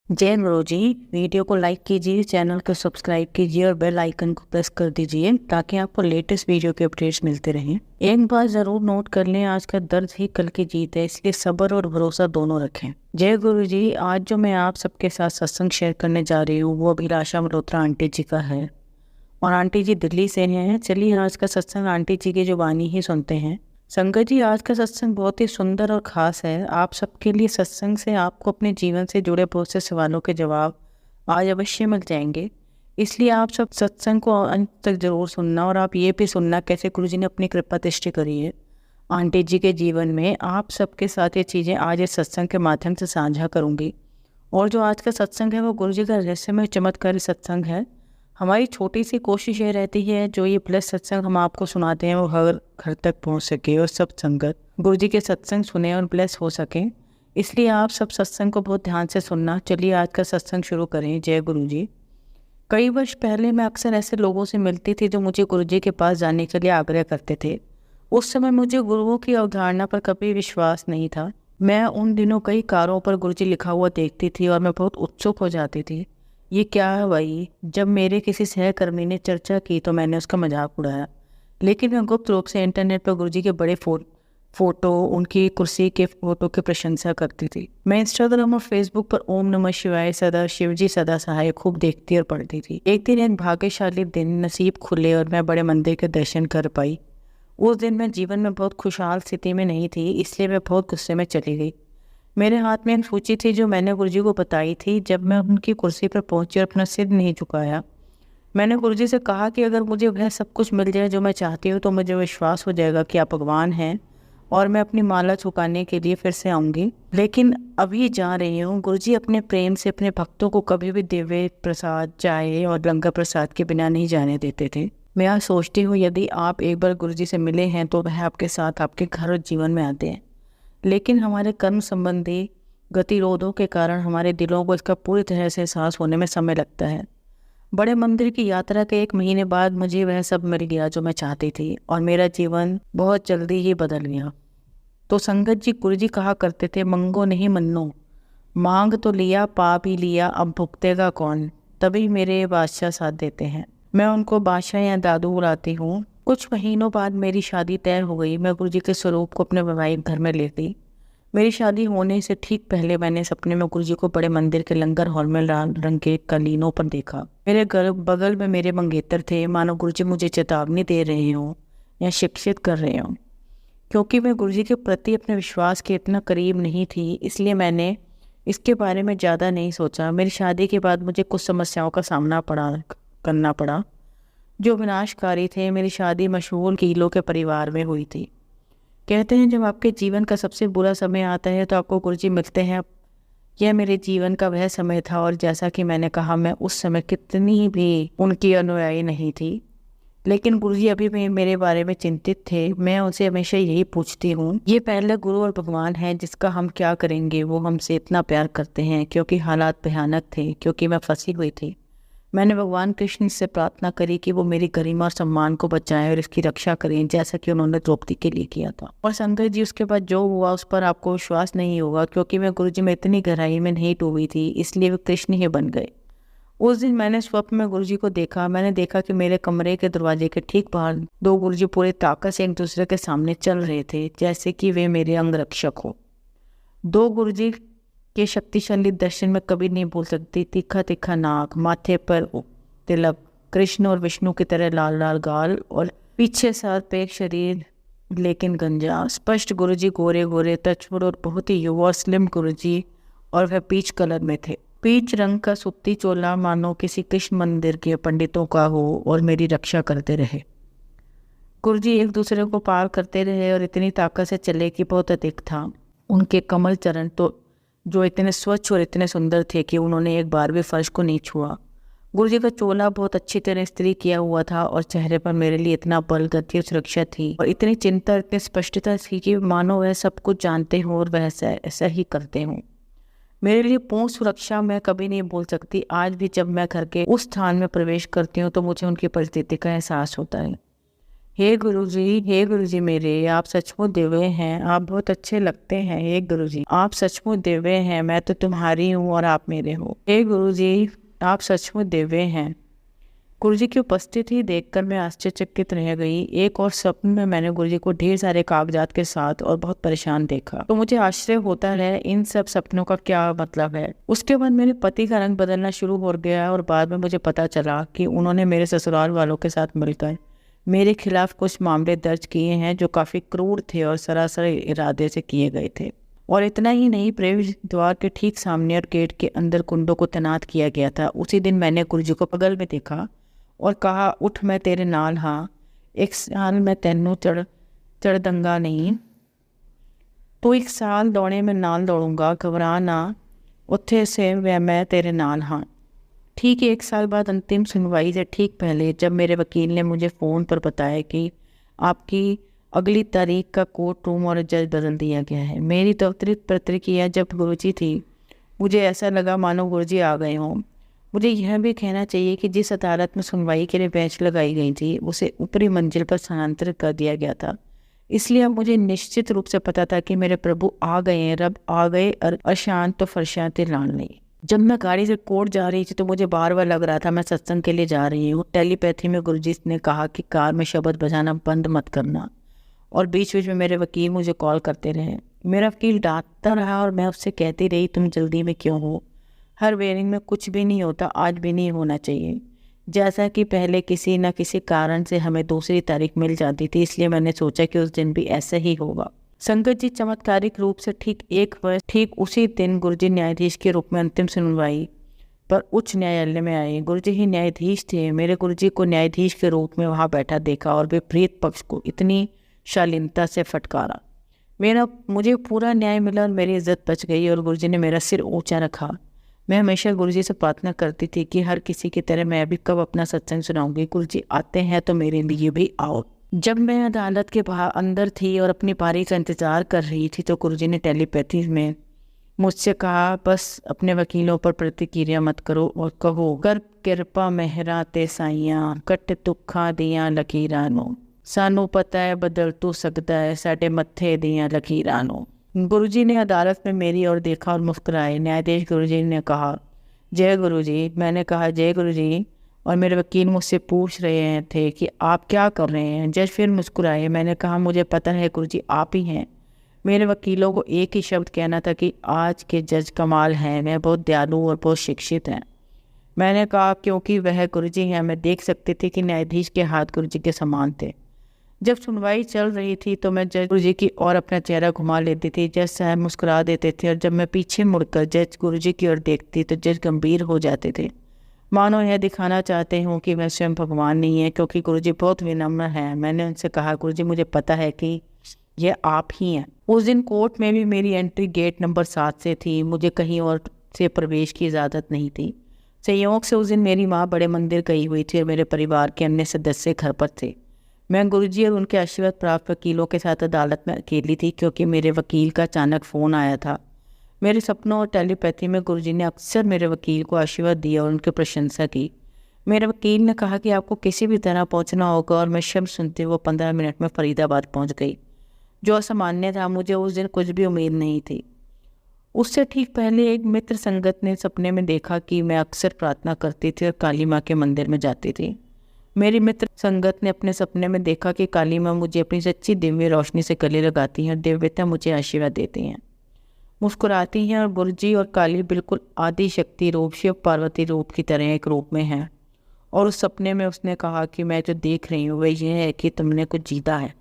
जय गुरु जी। वीडियो को लाइक कीजिए, चैनल को सब्सक्राइब कीजिए और बेल आइकन को प्रेस कर दीजिए ताकि आपको लेटेस्ट वीडियो के अपडेट्स मिलते रहें। एक बात जरूर नोट कर लें, आज का दर्द ही कल की जीत है, इसलिए सब्र और भरोसा दोनों रखें। जय गुरु जी। आज जो मैं आप सबके साथ सत्संग शेयर करने जा रही हूँ वो अभिलाषा मल्होत्रा आंटी जी का है और आंटी जी दिल्ली से हैं। चलिए आज का सत्संग आंटी जी की जुबानी ही सुनते हैं। संगत जी, आज का सत्संग बहुत ही सुंदर और ख़ास है। आप सबके लिए सत्संग से आपको अपने जीवन से जुड़े बहुत से सवालों के जवाब आज अवश्य मिल जाएंगे, इसलिए आप सब सत्संग को अंत तक जरूर सुनना। और आप ये भी सुनना कैसे गुरु जी ने अपनी कृपा दृष्टि करी है आंटी जी के जीवन में। आप सबके साथ ये चीज़ें आज इस सत्संग के माध्यम से साझा करूँगी। और जो आज का सत्संग है वो गुरु जी का रहस्यमय चमत्कारी सत्संग है। हमारी छोटी सी कोशिश ये रहती है जो ये प्लस सत्संग हम आपको सुनाते हैं वो हर घर तक पहुंच सके और सब संगत गुरु जी के सत्संग सुने और ब्लेस हो सके, इसलिए आप सब सत्संग को बहुत ध्यान से सुनना। चलिए आज का सत्संग शुरू करें। जय गुरु जी। कई वर्ष पहले मैं अक्सर ऐसे लोगों से मिलती थी जो मुझे गुरु जी के पास जाने के लिए आग्रह करते थे। उस समय मुझे गुरुओं की अवधारणा पर कभी विश्वास नहीं था। मैं उन दिनों कई कारों पर गुरु जी लिखा हुआ देखती थी और मैं बहुत उत्सुक हो जाती थी। ये क्या है भाई? जब मेरे किसी सहकर्मी ने चर्चा की तो मैंने उसका मजाक उड़ाया, लेकिन मैं गुप्त रूप से इंटरनेट पर गुरुजी के बड़े फोटो, उनकी कुर्सी के फोटो की प्रशंसा करती थी। मैं इंस्टाग्राम और फेसबुक पर ओम नमः शिवाय, सदा शिवजी सदा सहाय खूब देखती और पढ़ती थी। एक दिन एक भाग्यशाली दिन नसीब खुले और मैं बड़े मंदिर के दर्शन कर पाई। उस दिन मैं जीवन में बहुत खुशहाल स्थिति में नहीं थी, इसलिए मैं बहुत गुस्से में चली गई। मेरे हाथ में एक सूची थी जो मैंने गुरुजी को बताई थी। जब मैं उनकी कुर्सी पर पहुंची और अपना सिर नहीं झुकाया, मैंने गुरुजी से कहा कि अगर मुझे वह सब कुछ मिल जाए जो मैं चाहती हूँ तो मुझे विश्वास हो जाएगा कि आप भगवान हैं और मैं अपनी माला चुकाने के लिए फिर से आऊँगी। लेकिन अभी जा रही हूँ। गुरुजी अपने प्रेम से अपने भक्तों को कभी भी दिव्य प्रसाद, चाय और लंगर प्रसाद के बिना नहीं जाने देते थे। मैं आज सोचती हूँ यदि आप एक बार गुरुजी से मिले हैं तो वह आपके साथ आपके घर और जीवन में आते हैं, लेकिन हमारे कर्म संबंधी गतिरोधों के कारण हमारे दिलों को इसका पूरी तरह से एहसास होने में समय लगता है। बड़े मंदिर की यात्रा के 1 महीने बाद मुझे वह सब मिल गया जो मैं चाहती थी और मेरा जीवन बहुत जल्दी ही बदल गया। तो संगत जी, गुरु जी कहा करते थे, मंगो नहीं मन्नो, मांग तो लिया पा भी लिया, अब भुगतेगा कौन। तभी मेरे बादशाह साथ देते हैं। मैं उनको बादशाह या दादू बुलाती हूँ। कुछ महीनों बाद मेरी शादी तय हो गई। मैं गुरुजी के स्वरूप को अपने वैवाहिक घर में ले गई। मेरी शादी होने से ठीक पहले मैंने सपने में गुरुजी को बड़े मंदिर के लंगर हॉल में लाल रंग के कालीनों पर देखा। मेरे घर बगल में मेरे मंगेतर थे, मानो गुरुजी मुझे चेतावनी दे रहे हों या शिक्षित कर रहे हों। क्योंकि मैं गुरुजी के प्रति अपने विश्वास के इतना करीब नहीं थी, इसलिए मैंने इसके बारे में ज़्यादा नहीं सोचा। मेरी शादी के बाद मुझे कुछ समस्याओं का सामना करना पड़ा जो विनाशकारी थे। मेरी शादी मशहूर कीलों के परिवार में हुई थी। कहते हैं जब आपके जीवन का सबसे बुरा समय आता है तो आपको गुरुजी मिलते हैं। यह मेरे जीवन का वह समय था और जैसा कि मैंने कहा, मैं उस समय कितनी भी उनकी अनुयायी नहीं थी, लेकिन गुरुजी अभी भी मेरे बारे में चिंतित थे। मैं उनसे हमेशा यही पूछती हूँ, ये पहले गुरु और भगवान है जिसका हम क्या करेंगे। वो हमसे इतना प्यार करते हैं क्योंकि हालात भयानक थे, क्योंकि मैं फंसी हुई थी। मैंने भगवान कृष्ण से प्रार्थना करी कि वो मेरी गरिमा और सम्मान को बचाएं और इसकी रक्षा करें, जैसा कि उन्होंने द्रौपदी के लिए किया था। और संगत जी, उसके बाद जो हुआ उस पर आपको विश्वास नहीं होगा, क्योंकि मैं गुरुजी में इतनी गहराई में नहीं डूबी थी, इसलिए वे कृष्ण ही बन गए। उस दिन मैंने स्वप्न में गुरुजी को देखा। मैंने देखा कि मेरे कमरे के दरवाजे के ठीक बाहर 2 गुरुजी पूरे ताकत से एक दूसरे के सामने चल रहे थे, जैसे कि वे मेरे अंगरक्षक हो। 2 गुरुजी के शक्तिशाली दर्शन में कभी नहीं भूल सकती। तीखा तीखा नाक, माथे पर तिलक, कृष्ण और विष्णु की तरह लाल लाल गाल और पीछे साथ पेक शरीर लेकिन गंजा। स्पष्ट गुरुजी गोरे गोरे, तछुड़ और बहुत ही युवा स्लिम गुरुजी, और वह पीच कलर में थे। पीच रंग का सूती चोला मानो किसी कृष्ण मंदिर के पंडितों का हो, और मेरी रक्षा करते रहे। गुरुजी एक दूसरे को पार करते रहे और इतनी ताकत से चले कि बहुत अधिक था। उनके कमल चरण तो जो इतने स्वच्छ और इतने सुंदर थे कि उन्होंने एक बार भी फर्श को नहीं छुआ। गुरुजी का चोला बहुत अच्छी तरह इस्त्री किया हुआ था और चेहरे पर मेरे लिए इतना बल, गति और सुरक्षा थी और इतनी चिंता, इतनी स्पष्टता थी कि मानो वह सब कुछ जानते हों और वह ऐसा ही करते हों। मेरे लिए पूर्ण सुरक्षा मैं कभी नहीं भूल सकती। आज भी जब मैं घर के उस स्थान में प्रवेश करती हूँ तो मुझे उनकी परिस्थिति का एहसास होता है। हे गुरुजी मेरे, आप सचमुच दिव्य हैं, आप बहुत अच्छे लगते हैं। हे गुरुजी, आप सचमुच दिव्य हैं, मैं तो तुम्हारी हूँ और आप मेरे हो। हे गुरुजी, आप सचमुच दिव्य हैं। गुरुजी की उपस्थिति देखकर मैं आश्चर्यचकित रह गई। एक और स्वप्न में मैंने गुरुजी को ढेर सारे कागजात के साथ और बहुत परेशान देखा, तो मुझे आश्चर्य होता है इन सब सपनों का क्या मतलब है। उसके बाद मेरे पति का रंग बदलना शुरू हो गया और बाद में मुझे पता चला कि उन्होंने मेरे ससुराल वालों के साथ मिलकर मेरे खिलाफ कुछ मामले दर्ज किए हैं जो काफ़ी क्रूर थे और सरासर इरादे से किए गए थे। और इतना ही नहीं, प्रवेश द्वार के ठीक सामने और गेट के अंदर कुंडों को तैनात किया गया था। उसी दिन मैंने गुरुजी को बगल में देखा और कहा, उठ मैं तेरे नाल हाँ, एक साल मैं तेनों चढ़ दंगा नहीं, तो एक साल दौड़े में नाल दौड़ूंगा, घबरा ना, उत्थे से मैं तेरे नाल हाँ। ठीक 1 साल बाद अंतिम सुनवाई से ठीक पहले जब मेरे वकील ने मुझे फ़ोन पर बताया कि आपकी अगली तारीख का कोर्ट रूम और जज बदल दिया गया है, मेरी तो अतिरिक्त प्रतिक्रिया जब गुरुजी थी, मुझे ऐसा लगा मानो गुरुजी आ गए हों। मुझे यह भी कहना चाहिए कि जिस अदालत में सुनवाई के लिए बेंच लगाई गई थी उसे ऊपरी मंजिल पर स्थानांतरित कर दिया गया था। इसलिए अब मुझे निश्चित रूप से पता था कि मेरे प्रभु आ गए हैं, रब आ गए और अशांत तो फरशांति लान ली। जब मैं गाड़ी से कोर्ट जा रही थी तो मुझे बार बार लग रहा था मैं सत्संग के लिए जा रही हूँ। टेलीपैथी में गुरुजी ने कहा कि कार में शब्द बजाना बंद मत करना, और बीच बीच में मेरे वकील मुझे कॉल करते रहे। मेरा वकील डांटता रहा और मैं उससे कहती रही, तुम जल्दी में क्यों हो, हर वेयरिंग में कुछ भी नहीं होता, आज भी नहीं होना चाहिए। जैसा कि पहले किसी न किसी कारण से हमें दूसरी तारीख मिल जाती थी, इसलिए मैंने सोचा कि उस दिन भी ऐसा ही होगा। संगत जी, चमत्कारिक रूप से ठीक 1 वर्ष ठीक उसी दिन गुरुजी न्यायाधीश के रूप में अंतिम सुनवाई पर उच्च न्यायालय में आए। गुरुजी ही न्यायाधीश थे। मेरे गुरुजी को न्यायाधीश के रूप में वहाँ बैठा देखा और विपरीत पक्ष को इतनी शालीनता से फटकारा। मुझे पूरा न्याय मिला और मेरी इज्जत बच गई और गुरुजी ने मेरा सिर ऊंचा रखा। मैं हमेशा गुरुजी से प्रार्थना करती थी कि हर किसी की तरह मैं भी कब अपना सत्संग सुनाऊंगी। गुरुजी आते हैं तो मेरे लिए भी आओ। जब मैं अदालत के बाहर अंदर थी और अपनी पारी का इंतजार कर रही थी तो गुरुजी ने टेलीपैथी में मुझसे कहा, बस अपने वकीलों पर प्रतिक्रिया मत करो और कहो, कर किरपा मेहरा ते साइयां, कट दुखा दियां लकीरां नूं, सानू पता है बदल तू सकता है साडे मत्थे दियां लकीरां नूं। गुरुजी ने अदालत में मेरी ओर देखा और मुस्कुराए। न्यायाधीश गुरुजी ने कहा, जय गुरुजी। मैंने कहा, जय गुरुजी, और मेरे वकील मुझसे पूछ रहे थे कि आप क्या कर रहे हैं। जज फिर मुस्कुराए। मैंने कहा, मुझे पता है गुरुजी, आप ही हैं। मेरे वकीलों को एक ही शब्द कहना था कि आज के जज कमाल हैं, वह बहुत दयालु और बहुत शिक्षित हैं। मैंने कहा, क्योंकि वह गुरुजी हैं। मैं देख सकती थी कि न्यायाधीश के हाथ गुरुजी के समान थे। जब सुनवाई चल रही थी तो मैं जज गुरुजी की ओर अपना चेहरा घुमा लेती थी। जज साहब मुस्कुरा देते थे और जब मैं पीछे मुड़कर जज गुरुजी की ओर देखती तो जज गंभीर हो जाते थे, मानो यह दिखाना चाहते हूँ कि वह स्वयं भगवान नहीं है, क्योंकि गुरुजी बहुत विनम्र हैं। मैंने उनसे कहा, गुरुजी मुझे पता है कि यह आप ही हैं। उस दिन कोर्ट में भी मेरी एंट्री गेट नंबर 7 से थी। मुझे कहीं और से प्रवेश की इजाज़त नहीं थी। संयोग से उस दिन मेरी माँ बड़े मंदिर गई हुई थी और मेरे परिवार के अन्य सदस्य घर पर थे। मैं गुरुजी और उनके आशीर्वाद प्राप्त वकीलों के साथ अदालत में अकेली थी, क्योंकि मेरे वकील का अचानक फ़ोन आया था। मेरे सपनों और टेलीपैथी में गुरुजी ने अक्सर मेरे वकील को आशीर्वाद दिया और उनकी प्रशंसा की। मेरे वकील ने कहा कि आपको किसी भी तरह पहुंचना होगा और मैं शब्द सुनते हुए 15 मिनट में फरीदाबाद पहुंच गई, जो असामान्य था। मुझे उस दिन कुछ भी उम्मीद नहीं थी। उससे ठीक पहले एक मित्र संगत ने सपने में देखा कि मैं अक्सर प्रार्थना करती थी और काली माँ के मंदिर में जाती थी। मेरी मित्र संगत ने अपने सपने में देखा कि काली माँ मुझे अपनी सच्ची दिव्य रोशनी से गले लगाती हैं और दिव्यता मुझे आशीर्वाद देती हैं, मुस्कुराती हैं, और गुरुजी और काली बिल्कुल आदि शक्ति रूप शिव पार्वती रूप की तरह एक रूप में हैं। और उस सपने में उसने कहा कि मैं जो देख रही हूँ वह यह है कि तुमने कुछ जीता है।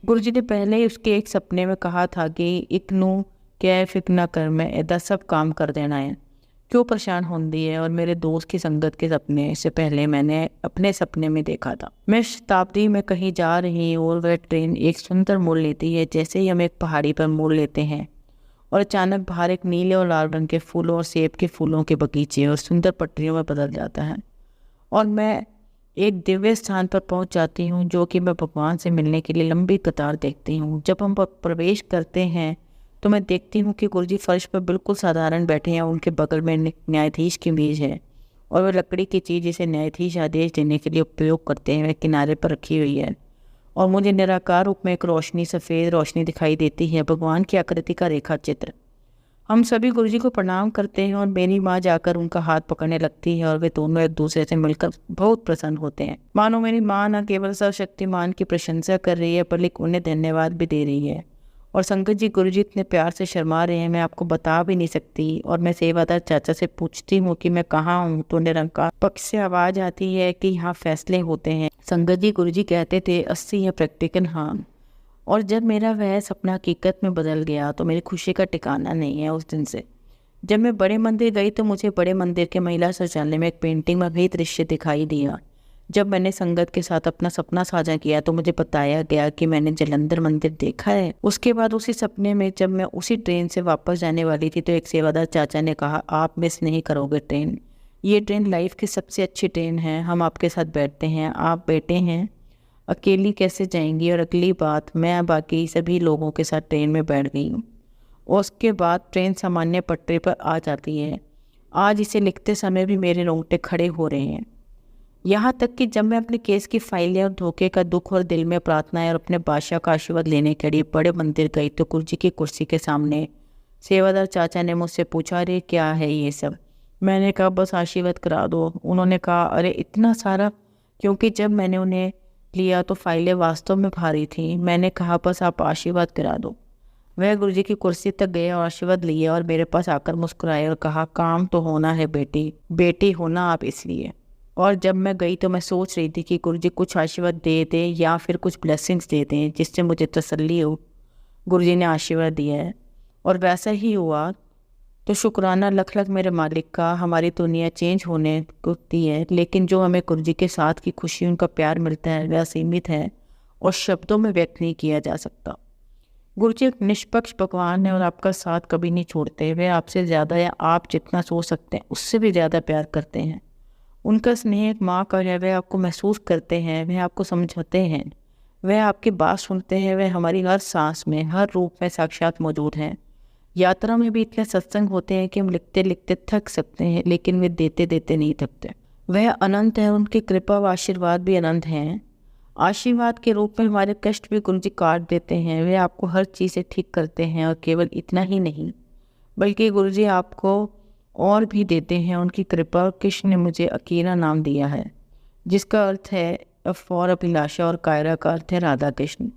गुरुजी ने पहले ही उसके एक सपने में कहा था कि एक नू क्या फिक्र न कर, मैं ऐसा सब काम कर देना है, क्यों परेशान होती है। और मेरे दोस्त की संगत के सपने से पहले मैंने अपने सपने में देखा था, मैं शताब्दी में कहीं जा रही हूँ और वह ट्रेन एक सुंदर मोड़ लेती है। जैसे ही हम एक पहाड़ी पर मोड़ लेते हैं और अचानक बाहर एक नीले और लाल रंग के फूलों और सेब के फूलों के बगीचे और सुंदर पटरियों में बदल जाता है और मैं एक दिव्य स्थान पर पहुंच जाती हूं, जो कि मैं भगवान से मिलने के लिए लंबी कतार देखती हूं। जब हम प्रवेश करते हैं तो मैं देखती हूं कि गुरुजी फर्श पर बिल्कुल साधारण बैठे हैं। उनके बगल में न्यायाधीश की मेज है और वह लकड़ी की चीज़ जिसे न्यायाधीश आदेश देने के लिए उपयोग करते हैं वह किनारे पर रखी हुई है। और मुझे निराकार रूप में एक रोशनी, सफ़ेद रोशनी दिखाई देती है, भगवान की आकृति का रेखा चित्र। हम सभी गुरुजी को प्रणाम करते हैं और मेरी माँ जाकर उनका हाथ पकड़ने लगती है और वे दोनों एक दूसरे से मिलकर बहुत प्रसन्न होते हैं। मानो मेरी माँ न केवल सर्वशक्तिमान की प्रशंसा कर रही है बल्कि उन्हें धन्यवाद भी दे रही है। और संगत जी, गुरुजी इतने प्यार से शर्मा रहे हैं, मैं आपको बता भी नहीं सकती। और मैं सेवादार चाचा से पूछती हूँ कि मैं कहाँ हूँ, तो निरंकार पक्ष से आवाज़ आती है कि यहाँ फैसले होते हैं। संगत जी, गुरुजी कहते थे 80 है प्रैक्टिकल हाँ। और जब मेरा वह सपना हकीकत में बदल गया तो मेरी खुशी का ठिकाना नहीं है उस दिन से। जब मैं बड़े मंदिर गई तो मुझे बड़े मंदिर के महिला शौचालय में एक पेंटिंग में भी दृश्य दिखाई दिया। जब मैंने संगत के साथ अपना सपना साझा किया तो मुझे बताया गया कि मैंने जलंधर मंदिर देखा है। उसके बाद उसी सपने में जब मैं उसी ट्रेन से वापस जाने वाली थी तो एक सेवादार चाचा ने कहा, आप मिस नहीं करोगे ट्रेन, ये ट्रेन लाइफ की सबसे अच्छी ट्रेन है, हम आपके साथ बैठते हैं, आप बैठे हैं, अकेली कैसे जाएंगी। और अगली बात, मैं बाकी सभी लोगों के साथ ट्रेन में बैठ गई हूँ। उसके बाद ट्रेन सामान्य पटरी पर आ जाती है। आज इसे लिखते समय भी मेरे रोंगटे खड़े हो रहे हैं। यहाँ तक कि जब मैं अपने केस की फाइलें और धोखे का दुख और दिल में प्रार्थनाएं और अपने बादशाह का आशीर्वाद लेने के लिए बड़े मंदिर गई तो गुरुजी की कुर्सी के सामने सेवादार चाचा ने मुझसे पूछा, अरे क्या है ये सब। मैंने कहा बस आशीर्वाद करा दो। उन्होंने कहा, अरे इतना सारा, क्योंकि जब मैंने उन्हें लिया तो फाइलें वास्तव में भारी थी। मैंने कहा बस आप आशीर्वाद करा दो। वह गुरुजी की कुर्सी तक गए और आशीर्वाद लिए और मेरे पास आकर मुस्कुराए और कहा, काम तो होना है बेटी, बेटी होना आप इसलिए। और जब मैं गई तो मैं सोच रही थी कि गुरुजी कुछ आशीर्वाद दे दें या फिर कुछ ब्लेसिंग्स दे दें जिससे मुझे तसल्ली हो। गुरुजी ने आशीर्वाद दिया है और वैसा ही हुआ। तो शुक्राना लख लख मेरे मालिक का। हमारी दुनिया चेंज होने होती है, लेकिन जो हमें गुरुजी के साथ की खुशी, उनका प्यार मिलता है वह सीमित है और शब्दों में व्यक्त नहीं किया जा सकता। गुरुजी एक निष्पक्ष भगवान है और आपका साथ कभी नहीं छोड़ते। वे आपसे ज़्यादा या आप जितना सोच सकते हैं उससे भी ज़्यादा प्यार करते हैं। उनका स्नेह एक माँ का है। वह आपको महसूस करते हैं, वह आपको समझाते हैं, वह आपकी बात सुनते हैं, वह हमारी हर सांस में, हर रूप में साक्षात मौजूद हैं। यात्रा में भी इतने सत्संग होते हैं कि हम लिखते लिखते थक सकते हैं, लेकिन वे देते देते नहीं थकते। वह अनंत है, उनकी कृपा व आशीर्वाद भी अनंत हैं। आशीर्वाद के रूप में हमारे कष्ट भी गुरुजी काट देते हैं। वे आपको हर चीज़ से ठीक करते हैं और केवल इतना ही नहीं बल्कि गुरुजी आपको और भी देते हैं। उनकी कृपा। कृष्ण ने मुझे अकीरा नाम दिया है जिसका अर्थ है फॉर अभिलाषा और कायरा का अर्थ है राधा कृष्ण।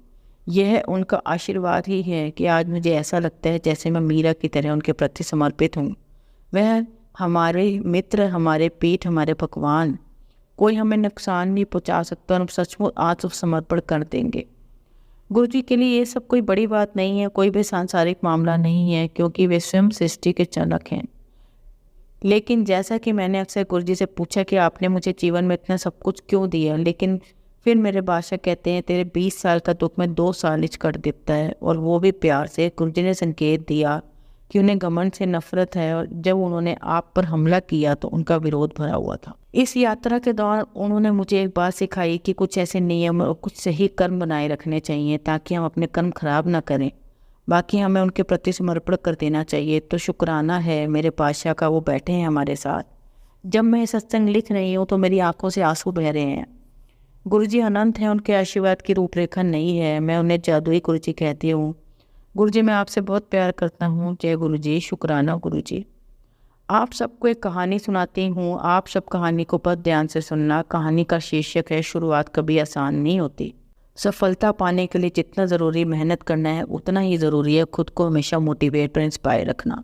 यह उनका आशीर्वाद ही है कि आज मुझे ऐसा लगता है जैसे मैं मीरा की तरह उनके प्रति समर्पित हूँ। वह हमारे मित्र, हमारे पीठ, हमारे भगवान। कोई हमें नुकसान नहीं पहुँचा सकता और हम सचमुच आत्मसमर्पण कर देंगे। गुरुजी के लिए ये सब कोई बड़ी बात नहीं है, कोई भी सांसारिक मामला नहीं है, क्योंकि वे स्वयं सृष्टि के चालक हैं। लेकिन जैसा कि मैंने अक्सर गुरुजी से पूछा कि आपने मुझे जीवन में इतना सब कुछ क्यों दिया, लेकिन फिर मेरे बादशाह कहते हैं तेरे 20 साल का दुख मैं 2 साल कर देता है, और वो भी प्यार से। गुरुजी ने संकेत दिया कि उन्हें घमंड से नफरत है और जब उन्होंने आप पर हमला किया तो उनका विरोध भरा हुआ था। इस यात्रा के दौरान उन्होंने मुझे एक बात सिखाई कि कुछ ऐसे नियम और कुछ सही कर्म बनाए रखने चाहिए ताकि हम अपने कर्म खराब ना करें, बाकी हमें उनके प्रति समर्पण कर देना चाहिए। तो शुक्राना है मेरे बादशाह का, वो बैठे हैं हमारे साथ। जब मैं सत्संग लिख रही हूँ तो मेरी आंखों से आंसू बह रहे हैं। गुरुजी अनंत हैं, उनके आशीर्वाद की रूपरेखा नहीं है। मैं उन्हें जादुई गुरुजी कहती हूँ। गुरुजी मैं आपसे बहुत प्यार करता हूँ। जय गुरुजी। शुक्राना गुरुजी। आप सबको एक कहानी सुनाती हूँ, आप सब कहानी को बहुत ध्यान से सुनना। कहानी का शीर्षक है शुरुआत कभी आसान नहीं होती। सफलता पाने के लिए जितना ज़रूरी मेहनत करना है उतना ही ज़रूरी है खुद को हमेशा मोटिवेट और इंस्पायर रखना।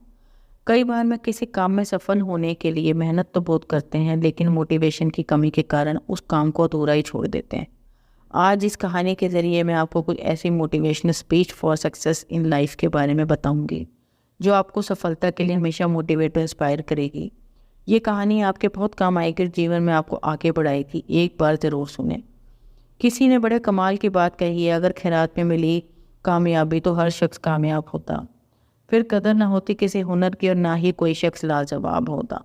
कई बार मैं किसी काम में सफल होने के लिए मेहनत तो बहुत करते हैं, लेकिन मोटिवेशन की कमी के कारण उस काम को अधूरा ही छोड़ देते हैं। आज इस कहानी के ज़रिए मैं आपको कुछ ऐसी motivational speech for success in life के बारे में बताऊंगी जो आपको सफलता के लिए हमेशा मोटिवेट और इंस्पायर करेगी। ये कहानी आपके बहुत काम आएगी, जीवन में आपको आगे बढ़ाएगी। एक बार ज़रूर सुने। किसी ने बड़े कमाल की बात कही है, अगर खैरात में मिली कामयाबी तो हर शख्स कामयाब होता, फिर कदर ना होती किसी हुनर की और ना ही कोई शख्स लाजवाब होता।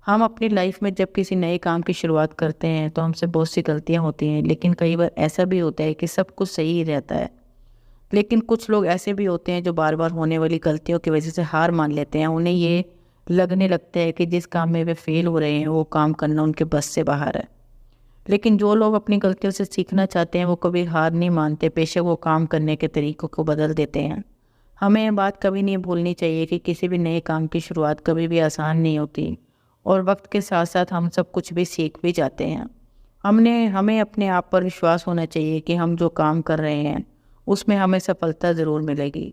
हम अपनी लाइफ में जब किसी नए काम की शुरुआत करते हैं तो हमसे बहुत सी गलतियां होती हैं, लेकिन कई बार ऐसा भी होता है कि सब कुछ सही ही रहता है। लेकिन कुछ लोग ऐसे भी होते हैं जो बार बार होने वाली गलतियों की वजह से हार मान लेते हैं। उन्हें ये लगने लगता है कि जिस काम में वे फेल हो रहे हैं वो काम करना उनके बस से बाहर है। लेकिन जो लोग अपनी गलतियों से सीखना चाहते हैं वो कभी हार नहीं मानते, बेशक वो काम करने के तरीकों को बदल देते हैं। हमें ये बात कभी नहीं भूलनी चाहिए कि किसी भी नए काम की शुरुआत कभी भी आसान नहीं होती, और वक्त के साथ साथ हम सब कुछ भी सीख भी जाते हैं। हमें अपने आप पर विश्वास होना चाहिए कि हम जो काम कर रहे हैं उसमें हमें सफलता ज़रूर मिलेगी।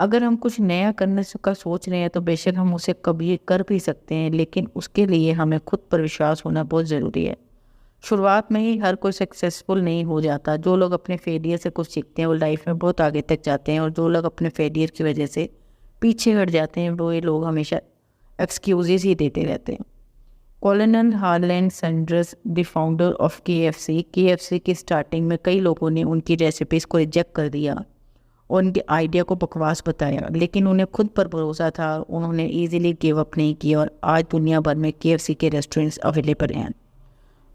अगर हम कुछ नया करने का सोच रहे हैं तो बेशक हम उसे कभी कर भी सकते हैं, लेकिन उसके लिए हमें खुद पर विश्वास होना बहुत ज़रूरी है। शुरुआत में ही हर कोई सक्सेसफुल नहीं हो जाता। जो लोग अपने फेलियर से कुछ सीखते हैं वो लाइफ में बहुत आगे तक जाते हैं, और जो लोग अपने फेलियर की वजह से पीछे हट जाते हैं वो ये लोग हमेशा एक्सक्यूजेस ही देते रहते हैं। कॉलोनल Harland Sanders, the founder of KFC की स्टार्टिंग में कई लोगों ने उनकी रेसिपीज़ को रिजेक्ट कर दिया और उनके आइडिया को बकवास बताया, लेकिन उन्हें खुद पर भरोसा था। उन्होंने ईजिली गिव अप नहीं किया और आज दुनिया भर में KFC के रेस्टोरेंट्स अवेलेबल हैं।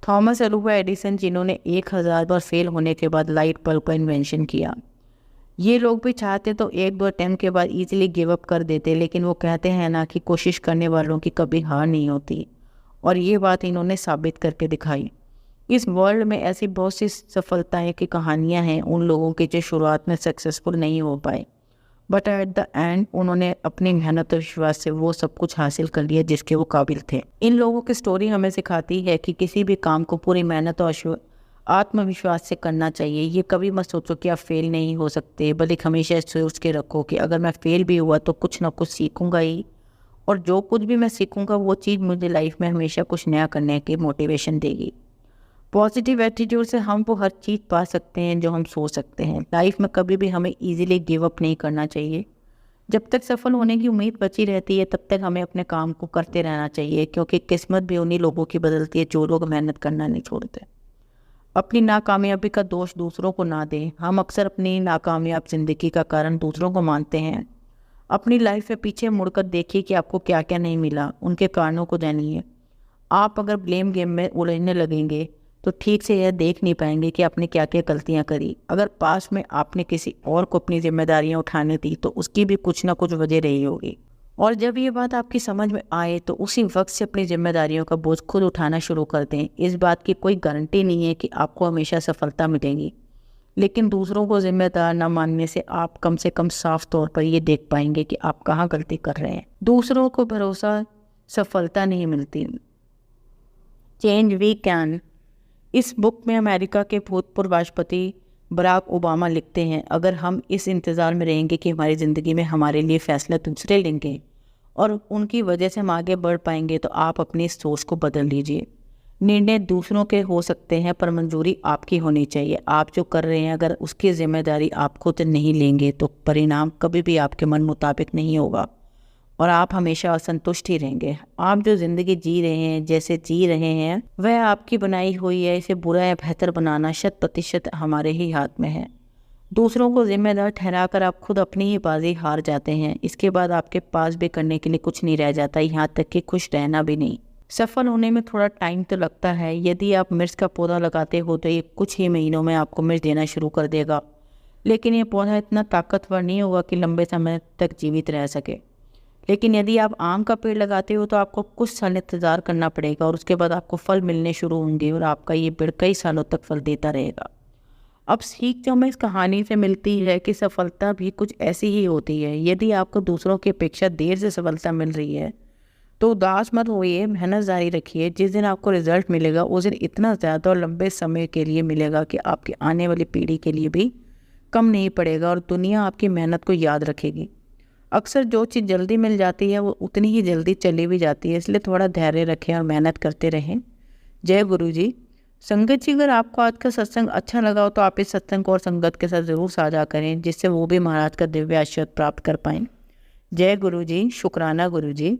थॉमस अल्वा एडिसन, जिन्होंने 1000 बार फेल होने के बाद लाइट बल्ब का इन्वेंशन किया, ये लोग भी चाहते तो एक दो अटैम्प्ट के बाद ईजिली गिव अप कर देते, लेकिन वो कहते हैं ना कि कोशिश करने वालों की कभी हार नहीं होती, और ये बात इन्होंने साबित करके दिखाई। इस वर्ल्ड में ऐसी बहुत सी सफलताएं की कहानियां हैं उन लोगों की जो शुरुआत में सक्सेसफुल नहीं हो पाए, बट एट द एंड उन्होंने अपनी मेहनत और विश्वास से वो सब कुछ हासिल कर लिया जिसके वो काबिल थे। इन लोगों की स्टोरी हमें सिखाती है कि किसी भी काम को पूरी मेहनत और आत्मविश्वास से करना चाहिए। ये कभी मत सोचो कि आप फेल नहीं हो सकते, बल्कि हमेशा सोच के रखो कि अगर मैं फेल भी हुआ तो कुछ ना कुछ सीखूंगा ही, और जो कुछ भी मैं सीखूंगा वो चीज़ मुझे लाइफ में हमेशा कुछ नया करने की मोटिवेशन देगी। पॉजिटिव एटीट्यूड से हम वो हर चीज़ पा सकते हैं जो हम सोच सकते हैं। लाइफ में कभी भी हमें इजीली गिव अप नहीं करना चाहिए। जब तक सफल होने की उम्मीद बची रहती है तब तक हमें अपने काम को करते रहना चाहिए, क्योंकि किस्मत भी उन्हीं लोगों की बदलती है जो लोग मेहनत करना नहीं छोड़ते। अपनी नाकामयाबी का दोष दूसरों को ना दें। हम अक्सर अपनी नाकामयाब जिंदगी का कारण दूसरों को मानते हैं। अपनी लाइफ में पीछे मुड़कर देखिए कि आपको क्या क्या नहीं मिला, उनके कारणों को जानिए। आप अगर ब्लेम गेम में उलझने लगेंगे तो ठीक से यह देख नहीं पाएंगे कि आपने क्या क्या गलतियां करी। अगर पास में आपने किसी और को अपनी जिम्मेदारियां उठाने दी तो उसकी भी कुछ ना कुछ वजह रही होगी, और जब ये बात आपकी समझ में आए तो उसी वक्त से अपनी जिम्मेदारियों का बोझ खुद उठाना शुरू कर दें। इस बात की कोई गारंटी नहीं है कि आपको हमेशा सफलता मिलेगी, लेकिन दूसरों को जिम्मेदार न मानने से आप कम से कम साफ तौर पर ये देख पाएंगे कि आप कहाँ गलती कर रहे हैं। दूसरों को भरोसा सफलता नहीं मिलती, चेंज वी कैन। इस बुक में अमेरिका के भूतपूर्व राष्ट्रपति बराक ओबामा लिखते हैं, अगर हम इस इंतज़ार में रहेंगे कि हमारी ज़िंदगी में हमारे लिए फ़ैसला दूसरे लेंगे और उनकी वजह से हम आगे बढ़ पाएंगे, तो आप अपनी सोच को बदल लीजिए। निर्णय दूसरों के हो सकते हैं पर मंजूरी आपकी होनी चाहिए। आप जो कर रहे हैं अगर उसकी जिम्मेदारी आप खुद नहीं लेंगे तो परिणाम कभी भी आपके मन मुताबिक नहीं होगा और आप हमेशा असंतुष्ट ही रहेंगे। आप जो ज़िंदगी जी रहे हैं, जैसे जी रहे हैं, वह आपकी बनाई हुई है। इसे बुरा या बेहतर बनाना 100% हमारे ही हाथ में है। दूसरों को जिम्मेदार ठहराकर आप खुद अपनी ही बाजी हार जाते हैं। इसके बाद आपके पास भी करने के लिए कुछ नहीं रह जाता, यहाँ तक कि खुश रहना भी नहीं। सफल होने में थोड़ा टाइम तो लगता है। यदि आप मिर्च का पौधा लगाते हो तो ये कुछ ही महीनों में आपको मिर्च देना शुरू कर देगा, लेकिन ये पौधा इतना ताकतवर नहीं होगा कि लंबे समय तक जीवित रह सके। लेकिन यदि आप आम का पेड़ लगाते हो तो आपको कुछ साल इंतज़ार करना पड़ेगा और उसके बाद आपको फल मिलने शुरू होंगे और आपका ये पेड़ कई सालों तक फल देता रहेगा। अब सीख जो हमें इस कहानी से मिलती है कि सफलता भी कुछ ऐसी ही होती है। यदि आपको दूसरों की अपेक्षा देर से सफलता मिल रही है तो उदास मत होइए, मेहनत जारी रखिए। जिस दिन आपको रिजल्ट मिलेगा उस दिन इतना ज़्यादा और लंबे समय के लिए मिलेगा कि आपकी आने वाली पीढ़ी के लिए भी कम नहीं पड़ेगा और दुनिया आपकी मेहनत को याद रखेगी। अक्सर जो चीज़ जल्दी मिल जाती है वो उतनी ही जल्दी चली भी जाती है, इसलिए थोड़ा धैर्य रखें और मेहनत करते रहें। जय गुरु जी। संगत जी, अगर आपको आज का सत्संग अच्छा लगा हो तो आप इस सत्संग को और संगत के साथ ज़रूर साझा करें, जिससे वो भी महाराज का दिव्य आशीर्वाद प्राप्त कर पाएँ। जय गुरु जी। शुक्राना गुरु जी।